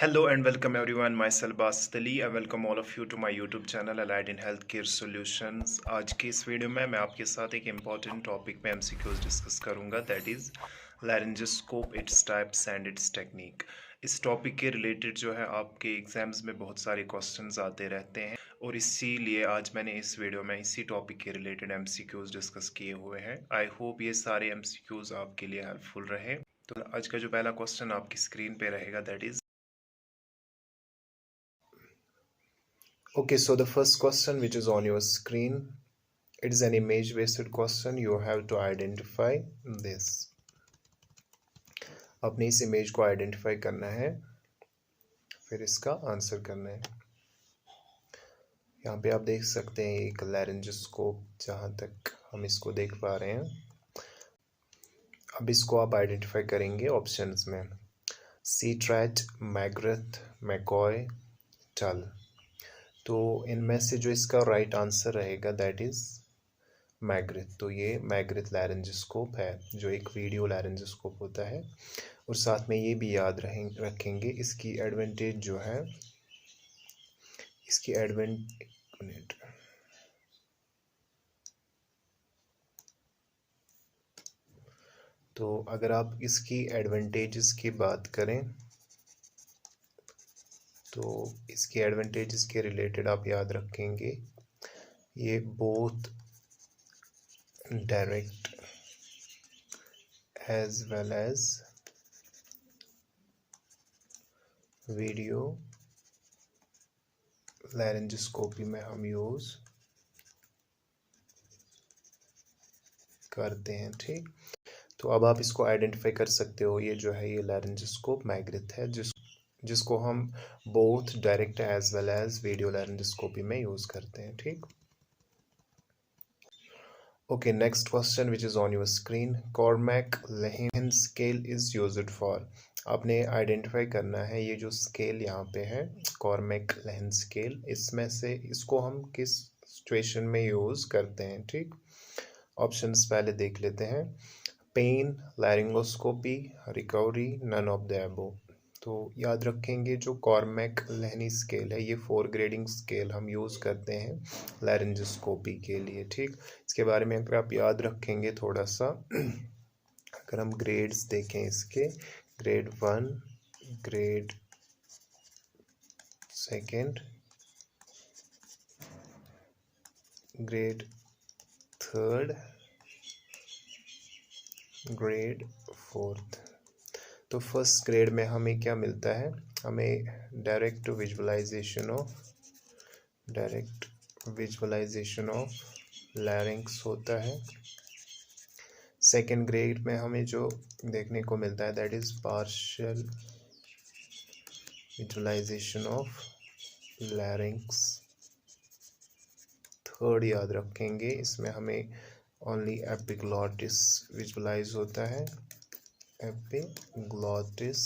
Hello and welcome everyone. Myself Basit Ali. I welcome all of you to my YouTube channel Allied in Healthcare Solutions. आज की इस video में मैं आपके साथ एक इम्पॉर्टेंट टॉपिक पे MCQs डिस्कस करूंगा, that is laryngoscope, its types and its technique. इस टॉपिक के रिलेटेड जो है आपके एग्जाम्स में बहुत सारे क्वेश्चंस आते रहते हैं और इसीलिए आज मैंने इस वीडियो में इसी टॉपिक के रिलेटेड MCQs डिस्कस किए हुए हैं। आई होप ये सारे MCQs आपके लिए हेल्पफुल रहे। तो आज का जो पहला क्वेश्चन आपकी स्क्रीन पे रहेगा that is Okay, so the first question which is on your screen, it is an image based question. You have to identify this. अपने इस इमेज को आइडेंटिफाई करना है, फिर इसका आंसर करना है। यहाँ पे आप देख सकते हैं एक लैरिंजोस्कोप, जहाँ तक हम इसको देख पा रहे हैं। अब इसको आप आइडेंटिफाई करेंगे ऑप्शंस में, सीट्रैट, मैग्रेथ, मैकॉय, टल। तो इनमें से जो इसका राइट आंसर रहेगा दैट इज़ मैग्रेथ। तो ये मैग्रेथ लैरिंजोस्कोप है, जो एक वीडियो लैरिंजोस्कोप होता है। और साथ में ये भी याद रखेंगे इसकी एडवांटेज जो है, इसकी एडवांटेज, तो अगर आप इसकी एडवांटेजेस की बात करें तो इसके एडवांटेजेस के रिलेटेड आप याद रखेंगे, ये both direct as well as video laryngoscopy में हम यूज़ करते हैं। ठीक, तो अब आप इसको आइडेंटिफाई कर सकते हो, ये जो है ये लैरिंजोस्कोप मैग्रेथ है, जिसको हम both direct as well as video laryngoscopy में यूज़ करते हैं। ठीक, okay, next question which is on your screen, Cormack Lehane scale is used for. आपने आइडेंटिफाई करना है ये जो स्केल यहाँ पे है कॉर्मैक-लेहिन स्केल, इसमें से इसको हम किस सिचुएशन में यूज़ करते हैं। ठीक, ऑप्शंस पहले देख लेते हैं, pain, laryngoscopy, recovery, none of the above. तो याद रखेंगे जो कॉर्मैक-लेहिनी स्केल है, ये 4 ग्रेडिंग स्केल हम यूज़ करते हैं लैरिंजोस्कोपी के लिए। ठीक, इसके बारे में अगर आप याद रखेंगे थोड़ा सा, अगर हम ग्रेड्स देखें इसके, ग्रेड 1, ग्रेड 2, ग्रेड 3, ग्रेड 4। तो फर्स्ट ग्रेड में हमें क्या मिलता है, हमें डायरेक्ट विजुअलाइजेशन ऑफ लैरिंक्स होता है। सेकेंड ग्रेड में हमें जो देखने को मिलता है that is partial visualization of larynx. Third याद रखेंगे, इसमें हमें ओनली एपिग्लॉटिस विजुअलाइज होता है, एपिग्लॉटिस।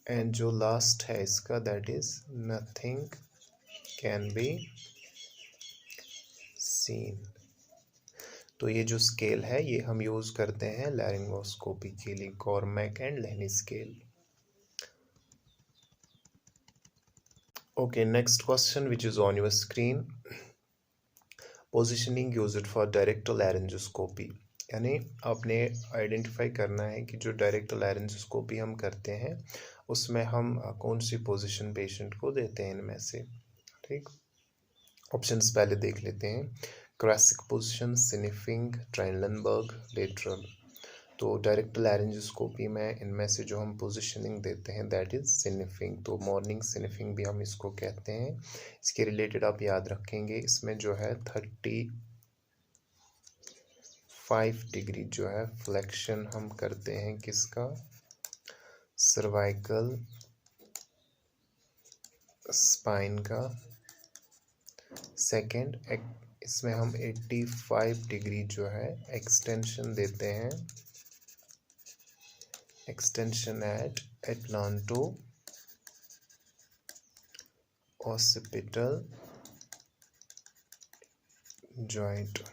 एंड जो लास्ट है इसका that is nothing can be seen. तो ये जो स्केल है ये हम यूज करते हैं लैरिंगोस्कोपी के लिए, Cormack and Lehane scale. Okay, next question which is on your screen, positioning used for direct laryngoscopy. यानी आपने आइडेंटिफाई करना है कि जो डायरेक्ट लैरिंजोस्कोपी हम करते हैं उसमें हम कौन सी पोजीशन पेशेंट को देते हैं इनमें से। ठीक, ऑप्शंस पहले देख लेते हैं, क्रासिक पोजीशन, स्निफिंग, ट्राइनलनबर्ग, लेटरल। तो डायरेक्ट लैरिंजोस्कोपी में इनमें से जो हम पोजीशनिंग देते हैं दैट इज स्निफिंग। तो मॉर्निंग स्निफिंग भी हम इसको कहते हैं। इसके रिलेटेड आप याद रखेंगे, इसमें जो है 35 डिग्री जो है फ्लेक्शन हम करते हैं किसका, सर्वाइकल स्पाइन का। सेकेंड, इसमें हम 85 डिग्री जो है एक्सटेंशन देते हैं, extension eight atlanto occipital joint.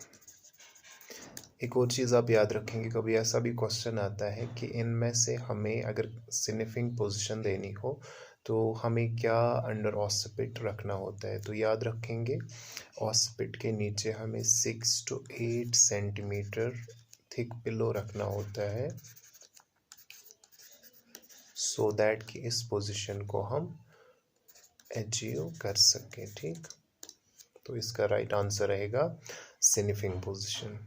एक और चीज़ आप याद रखेंगे, कभी ऐसा भी क्वेश्चन आता है कि इनमें से हमें अगर स्निफिंग पोजीशन देनी हो तो हमें क्या अंडर ऑसिपिट रखना होता है। तो याद रखेंगे ऑसिपिट के नीचे हमें 6 to 8 सेंटीमीटर थिक पिलो रखना होता है, सो दैट कि इस पोजीशन को हम अचीव कर सकें। ठीक, तो इसका राइट आंसर रहेगा sniffing position.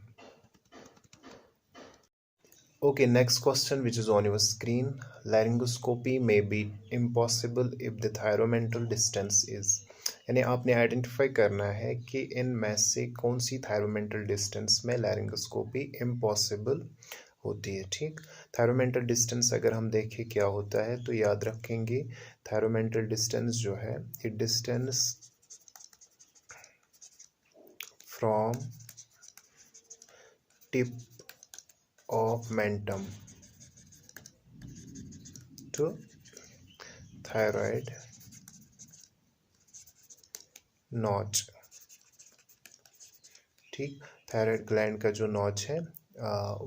Okay, next question which is on your screen. Laryngoscopy may be impossible if the thyromental distance is, यानी आपने आइडेंटिफाई करना है कि इनमें से कौन सी थायरोमेंटल डिस्टेंस में लैरिंगोस्कोपी इम्पॉसिबल होती है। ठीक, थायरोमेंटल डिस्टेंस अगर हम देखें क्या होता है तो याद रखेंगे थायरोमेंटल डिस्टेंस जो है ये distance from tip of mentum to thyroid notch। ठीक, थायराइड ग्लैंड का जो नॉच है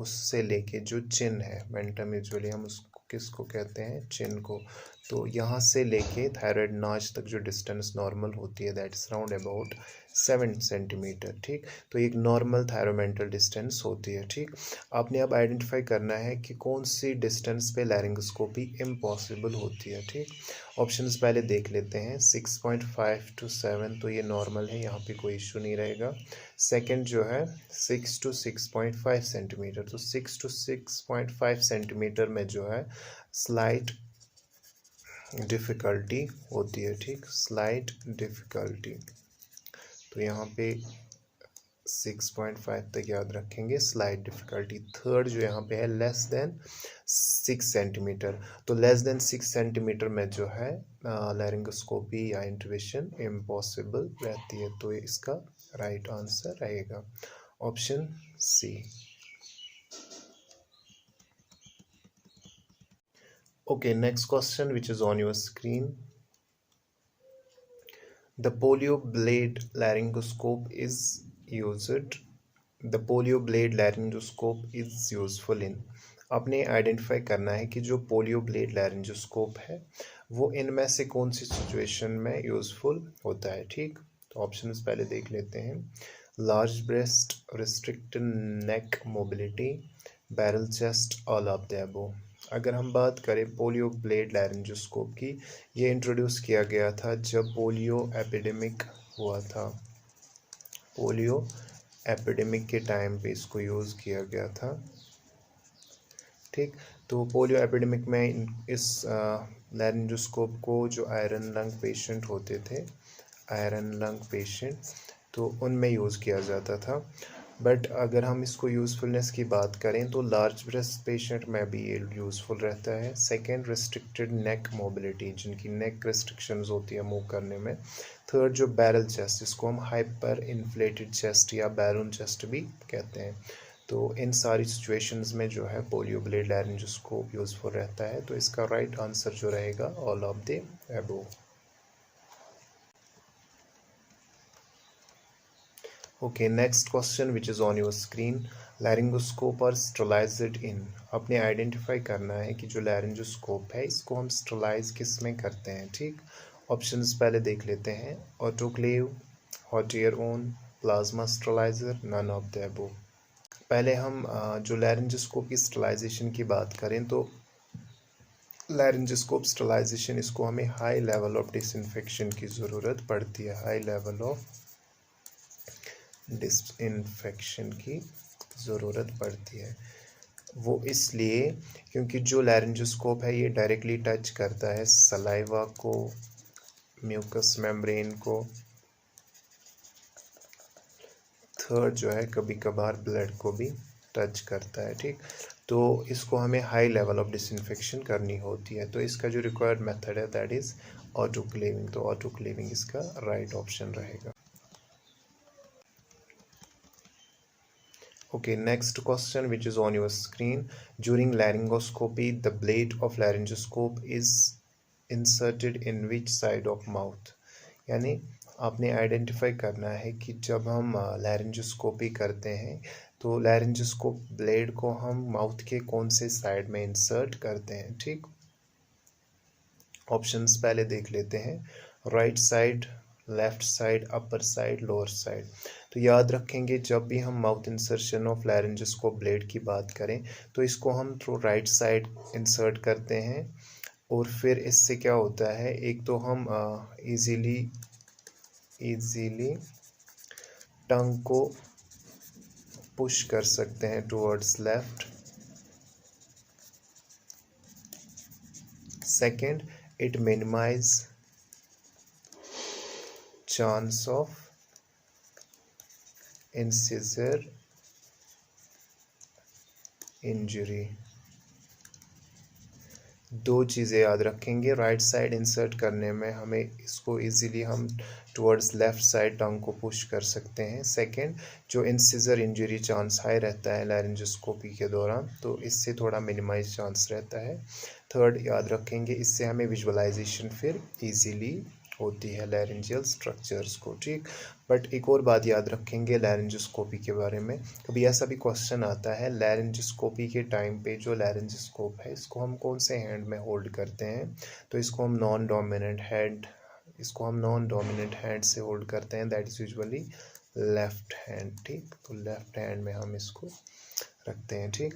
उससे लेके जो चिन है, मेंटम यूजुअली हम उसको किसको कहते हैं, चिन को, तो यहाँ से लेके थायराइड नॉच तक जो डिस्टेंस नॉर्मल होती है that is round about 7 centimetre. ठीक, तो एक नॉर्मल थायरोमेंटल डिस्टेंस होती है। ठीक, आपने अब आइडेंटिफाई करना है कि कौन सी डिस्टेंस पे लैरिंगोस्कोपी इम्पॉसिबल होती है। ठीक, ऑप्शंस पहले देख लेते हैं। 6.5 to 7 तो ये नॉर्मल है, यहाँ पे कोई इशू नहीं रहेगा। सेकंड जो है 6 to 6.5 सेंटीमीटर, तो 6 to 6.5 सेंटीमीटर में जो है स्लाइट डिफ़िकल्टी होती है। ठीक, स्लाइट डिफ़िकल्टी, तो यहाँ पे 6.5 तक याद रखेंगे स्लाइट डिफ़िकल्टी। थर्ड जो यहाँ पे है लेस देन 6 सेंटीमीटर, तो लेस देन 6 सेंटीमीटर में जो है लैरिंगोस्कोपी या इंट्यूबेशन इम्पॉसिबल रहती है, तो इसका राइट आंसर रहेगा option C. Okay, next question which is on your screen. The polio blade laryngoscope is used. The polio blade laryngoscope is useful in. आपने आइडेंटिफाई करना है कि जो पोलियो ब्लेड लैरिंजोस्कोप है वो इनमें से कौन सी सिचुएशन में यूज़फुल होता है। ठीक, तो ऑप्शंस पहले देख लेते हैं। Large breast, restricted neck mobility, barrel chest, all of the above. अगर हम बात करें पोलियो ब्लेड लैरिंजोस्कोप की, ये इंट्रोड्यूस किया गया था जब पोलियो एपिडेमिक हुआ था। पोलियो एपिडेमिक के टाइम पे इसको यूज़ किया गया था। ठीक, तो पोलियो एपिडेमिक में इस लैरिंजोस्कोप को जो आयरन लंग पेशेंट होते थे, आयरन लंग पेशेंट, तो उनमें यूज़ किया जाता था। बट अगर हम इसको यूज़फुलनेस की बात करें तो लार्ज ब्रेस्ट पेशेंट में भी ये यूज़फुल रहता है। सेकंड, रिस्ट्रिक्टेड नेक मोबिलिटी, जिनकी नेक रिस्ट्रिक्शंस होती है मूव करने में। थर्ड जो बैरल चेस्ट, जिसको हम हाइपर इन्फ्लेटेड चेस्ट या बैरून चेस्ट भी कहते हैं, तो इन सारी सिचुएशंस में जो है पोलियो ब्लेड लैरिंजोस्कोप यूज़फुल रहता है, तो इसका राइट आंसर जो रहेगा all of the above. Okay, next question which is on your screen. Laryngoscope और sterilized in. आपने आइडेंटिफाई करना है कि जो लैरिंजोस्कोप है इसको हम स्टरलाइज किस में करते हैं। ठीक, ऑप्शंस पहले देख लेते हैं। Autoclave, hot air oven, plasma sterilizer, none of the above. पहले हम जो लैरिंजोस्कोप की स्टरलाइजेशन की बात करें तो लैरिंजोस्कोप स्टरलाइजेशन, इसको हमें हाई लेवल ऑफ डिसइंफेक्शन की ज़रूरत पड़ती है। हाई लेवल ऑफ डिसइंफेक्शन की ज़रूरत पड़ती है। वो इसलिए क्योंकि जो लैरिंजोस्कोप है ये डायरेक्टली टच करता है सलाइवा को, म्यूकस मेम्ब्रेन को, थर्ड जो है कभी कभार ब्लड को भी टच करता है। ठीक, तो इसको हमें हाई लेवल ऑफ डिसइंफेक्शन करनी होती है, तो इसका जो रिक्वायर्ड मेथड है दैट इज़ ऑटोक्लेविंग, तो ऑटोक्लेविंग इसका राइट ऑप्शन रहेगा। Okay, next question which is on your screen. During laryngoscopy, the blade of laryngoscope is inserted in which side of mouth? यानी आपने आइडेंटिफाई करना है कि जब हम लैरिंजोस्कोपी करते हैं तो लैरिंजोस्कोप ब्लेड को हम माउथ के कौन से साइड में इंसर्ट करते हैं, ठीक। ऑप्शंस पहले देख लेते हैं, right side, left side, upper side, lower side. तो याद रखेंगे जब भी हम माउथ इंसर्शन ऑफ लैरिंजोस्कोप ब्लेड की बात करें तो इसको हम थ्रू राइट साइड इंसर्ट करते हैं, और फिर इससे क्या होता है, एक तो हम इजीली टंग को पुश कर सकते हैं towards left. Second, it minimise chance of incisor injury. दो चीज़ें याद रखेंगे, राइट साइड इंसर्ट करने में हमें इसको इजीली हम टुवर्ड्स लेफ़्ट साइड टंग को पुश कर सकते हैं। सेकंड, जो इंसिजर इंजरी चांस हाई रहता है लैरिंजोस्कोपी के दौरान, तो इससे थोड़ा मिनिमाइज चांस रहता है। थर्ड, याद रखेंगे इससे हमें विजुअलाइजेशन फिर इजीली होती है लैरिंजियल स्ट्रक्चर्स को, ठीक। बट एक और बात याद रखेंगे लैरिंजोस्कोपी के बारे में, कभी ऐसा भी क्वेश्चन आता है लैरिंजोस्कोपी के टाइम पे जो लैरिंजोस्कोप है इसको हम कौन से हैंड में होल्ड करते हैं, तो इसको हम नॉन डोमिनेंट हैंड से होल्ड करते हैं, that is usually left hand, ठीक। तो लेफ्ट हैंड में हम इसको रखते हैं, ठीक।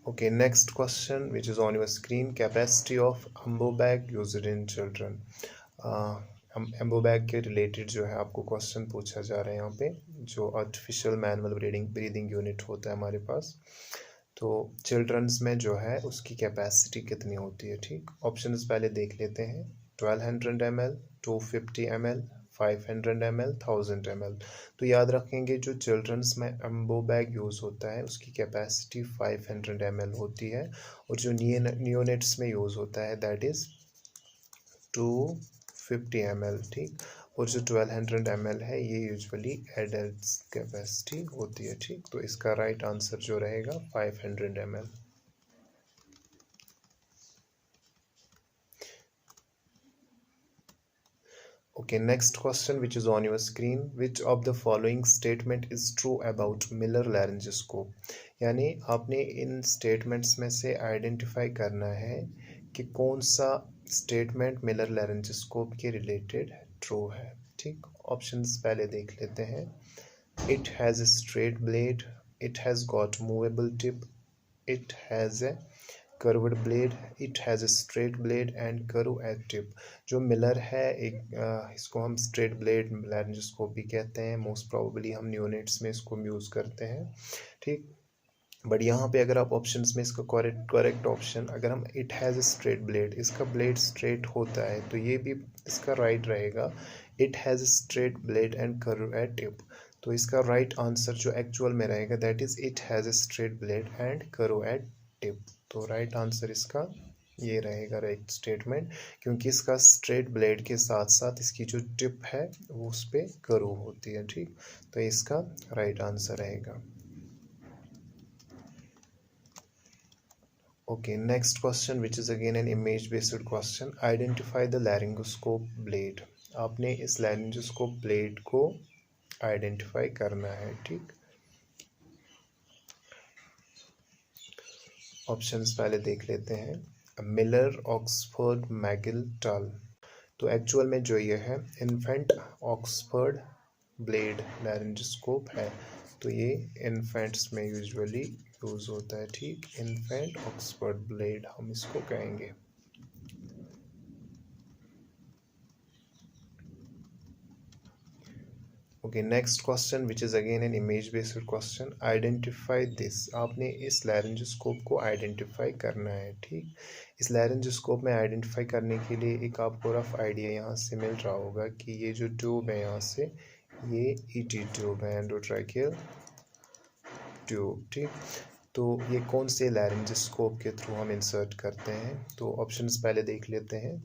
Okay, next question which is on your screen, capacity of ambo bag used in children. Ambu bag के रिलेटेड जो है आपको क्वेश्चन पूछा जा रहा है यहाँ पे, जो आर्टिफिशियल मैनुअल ब्रीदिंग यूनिट होता है हमारे पास, तो चिल्ड्रंस में जो है उसकी कैपेसिटी कितनी होती है, ठीक। ऑप्शंस पहले देख लेते हैं, 1200 ml, 250 ml, 500 ml, 1000 ml। तो याद रखेंगे जो चिल्ड्रंस में एम्बो बैग यूज़ होता है उसकी कैपेसिटी 500 ml होती है, और जो नियोनेट्स में यूज़ होता है दैट इज़ 250 ml, ठीक। और जो 1200 ml है ये यूजुअली एडल्ट्स कैपेसिटी होती है, ठीक। तो इसका राइट आंसर जो रहेगा 500 ml। Okay, next question which is on your screen, which of the following statement is true about Miller laryngoscope? यानी आपने इन स्टेटमेंट्स में से आइडेंटिफाई करना है कि कौन सा स्टेटमेंट मिलर लैरिंजोस्कोप के रिलेटेड ट्रू है, ठीक। ऑप्शंस पहले देख लेते हैं, it has a straight blade, it has got movable tip, it has a curved blade, it has a straight blade and curve at tip। जो मिलर है इसको हम स्ट्रेट ब्लेड लैरिंजोस्कोप भी कहते हैं, मोस्ट प्रोबेबली हम न्यूनेट्स में इसको यूज़ करते हैं, ठीक। बट यहाँ पे अगर आप ऑप्शंस में इसका करेक्ट ऑप्शन, अगर हम it has a straight blade, इसका ब्लेड स्ट्रेट होता है तो ये भी इसका राइट रहेगा, it has a straight blade and curve at tip. तो इसका राइट आंसर जो एक्चुअल में रहेगा that is it has a straight blade and curve at tip. तो राइट आंसर इसका ये रहेगा राइट स्टेटमेंट, क्योंकि इसका स्ट्रेट ब्लेड के साथ साथ इसकी जो टिप है वो उस पर कर्व होती है, ठीक। तो इसका राइट आंसर रहेगा। Okay, next question which is again an image based question, identify the laryngoscope blade। आपने इस laryngoscope blade को आइडेंटिफाई करना है, ठीक। ऑप्शंस पहले देख लेते हैं, मिलर, ऑक्सफोर्ड, मैगिल, टल। तो एक्चुअल में जो ये है इन्फेंट ऑक्सफोर्ड ब्लेड लैरिंजोस्कोप है, तो ये इन्फेंट्स में यूजुअली यूज़ होता है, ठीक। इन्फेंट ऑक्सफोर्ड ब्लेड हम इसको कहेंगे। Okay, next question which is again an image based question, identify this. आपने इस लैरिंजोस्कोप को आइडेंटिफाई करना है, ठीक। इस लैरिंजोस्कोप में आइडेंटिफाई करने के लिए एक आपको रफ आइडिया यहाँ से मिल रहा होगा कि ये जो ट्यूब है यहाँ से, ये ईटी ट्यूब है, एंडोट्रैकियल ट्यूब, ठीक। तो ये कौन से लैरिंजोस्कोप के थ्रू हम इंसर्ट करते हैं, तो ऑप्शंस पहले देख लेते हैं।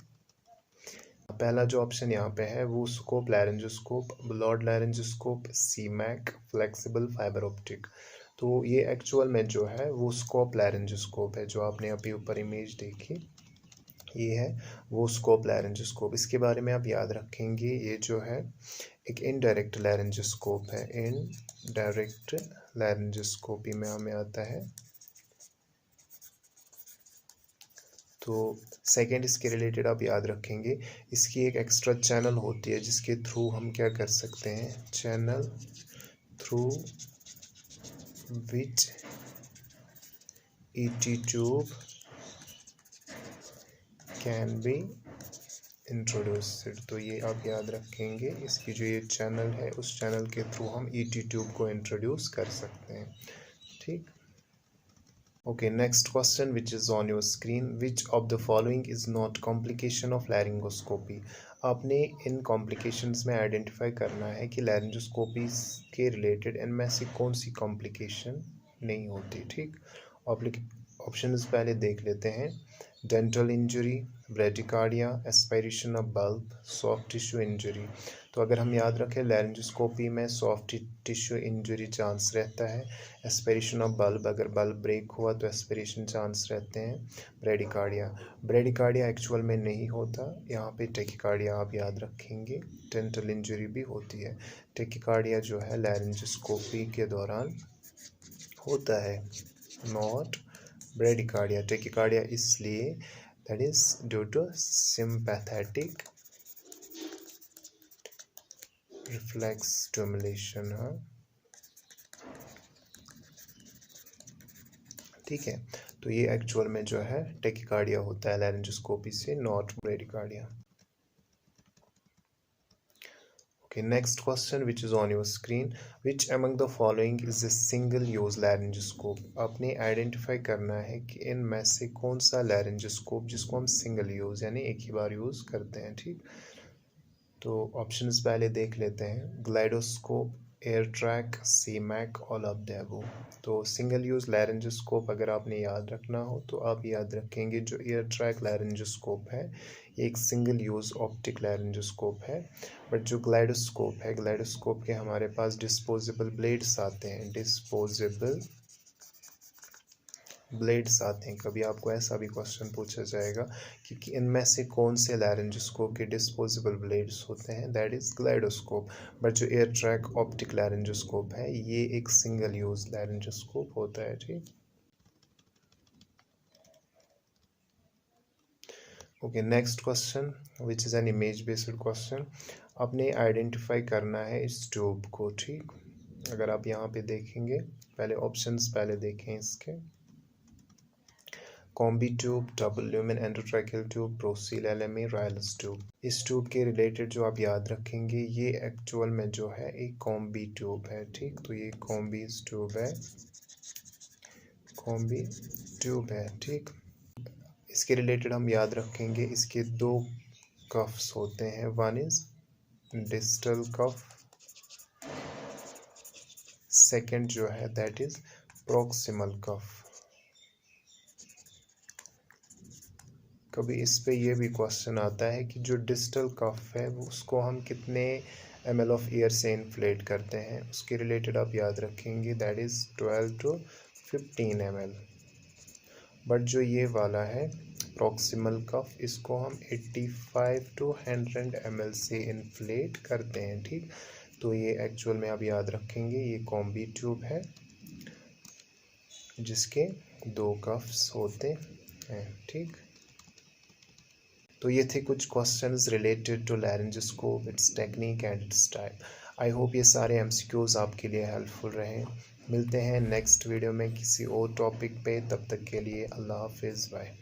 पहला जो ऑप्शन यहाँ पे है वो स्कोप लैरिंजोस्कोप, ब्लॉड लैरिंजोस्कोप, सीमैक, फ्लेक्सिबल फाइबर ऑप्टिक। तो ये एक्चुअल में जो है वो स्कोप लैरिंजोस्कोप है, जो आपने अभी ऊपर इमेज देखी ये है। वो स्कोप लैरिंजोस्कोप, इसके बारे में आप याद रखेंगे। ये जो है एक इनडायरेक्ट लैरिंजोस्कोप है, इनडायरेक्ट लैरिंजोस्कोपी में हमें आता है। तो सेकंड इसके रिलेटेड आप याद रखेंगे, इसकी एक एक्स्ट्रा चैनल होती है जिसके थ्रू हम क्या कर सकते हैं, channel through which ET tube can be introduced. तो ये आप याद रखेंगे, इसकी जो ये चैनल है उस चैनल के थ्रू हम ईटी ट्यूब को इंट्रोड्यूस कर सकते हैं। ठीक, okay. Next question which is on your screen, which of the following is not complication of laryngoscopy. आपने इन कॉम्प्लिकेशंस में आइडेंटिफाई करना है कि लैरिंगोस्कोपी के रिलेटेड इनमें से कौन सी कॉम्प्लिकेशन नहीं होती। ठीक, ऑप्शंस पहले देख लेते हैं। Dental injury, bradycardia, aspiration of bulb, soft tissue injury. तो अगर हम याद रखें, लैरिंजोस्कोपी में सॉफ्ट टिश्यू इंजरी चांस रहता है। एस्पायरेशन ऑफ बल्ब, अगर बल्ब ब्रेक हुआ तो एस्पायरेशन चांस रहते हैं। ब्रेडिकार्डिया एक्चुअल में नहीं होता, यहाँ पे टेकिकार्डिया आप याद रखेंगे। डेंटल इंजरी भी होती है। टेकिकार्डिया जो है लैरिंजोस्कोपी के दौरान होता है, नॉट ब्रेडिकार्डिया। टेकिकार्डिया इसलिए, that is due to sympathetic reflex stimulation. हाँ, ठीक है। तो ये एक्चुअल में जो है टेकिकार्डिया होता है लैरिंजोस्कोपी से, not bradycardia. Okay, next question which is on your screen, which among the following is a single use laryngoscope। आपने आइडेंटिफाई करना है कि इनमें से कौन सा लैरिंजोस्कोप जिसको हम सिंगल यूज़ यानी एक ही बार यूज़ करते हैं। ठीक, तो ऑप्शंस पहले देख लेते हैं। Glidescope, Airtraq, CMAC, all of the above. तो सिंगल यूज़ लैरिंजोस्कोप अगर आपने याद रखना हो तो आप याद रखेंगे जो एयर ट्रैक लैरिंजोस्कोप है ये एक सिंगल यूज़ ऑप्टिक लैरिंजोस्कोप है। बट जो ग्लाइडोस्कोप है, ग्लाइडोस्कोप के हमारे पास डिस्पोजेबल ब्लेड्स आते हैं, डिस्पोजेबल ब्लेड्स आते हैं। कभी आपको ऐसा भी क्वेश्चन पूछा जाएगा कि इनमें से कौन से लैरिंजोस्कोप के डिस्पोजेबल ब्लेड्स होते हैं, दैट इज ग्लाइडोस्कोप। बट जो एयर ट्रैक ऑप्टिक लैरिंजोस्कोप है ये एक सिंगल यूज लैरिंजोस्कोप होता है। ठीक, okay. Next question which is an image based question. आपने आइडेंटिफाई करना है इस ट्यूब को। ठीक, अगर आप यहाँ पे देखेंगे, पहले ऑप्शंस पहले देखें इसके। Combi tube, double lumen endotracheal tube, ProSeal LMA, Ryles tube. इस ट्यूब के रिलेटेड जो आप याद रखेंगे, ये एक्चुअल में जो है एक कॉम्बी ट्यूब है। ठीक, तो ये कॉम्बी ट्यूब है, कॉम्बी ट्यूब है। ठीक, इसके रिलेटेड हम याद रखेंगे, इसके दो कफ्स होते हैं, one is distal cuff, second जो है दैट इज प्रॉक्सिमल कफ। कभी इस पे ये भी क्वेश्चन आता है कि जो डिस्टल कफ है उसको हम कितने ml ऑफ एयर से इन्फ्लेट करते हैं, उसके रिलेटेड आप याद रखेंगे that is 12 to 15 ml। But जो ये वाला है प्रॉक्सिमल कफ, इसको हम 85 to 100 ml से इन्फ्लेट करते हैं। ठीक, तो ये एक्चुअल में आप याद रखेंगे ये कॉम्बी ट्यूब है जिसके दो कफ्स होते हैं। ठीक, तो ये थे कुछ questions related to laryngoscope, its technique and its type. I hope ये सारे एमसीक्यूज आपके लिए हेल्पफुल रहे। मिलते हैं नेक्स्ट वीडियो में किसी और टॉपिक पे, तब तक के लिए अल्लाह हाफिज़, बाय।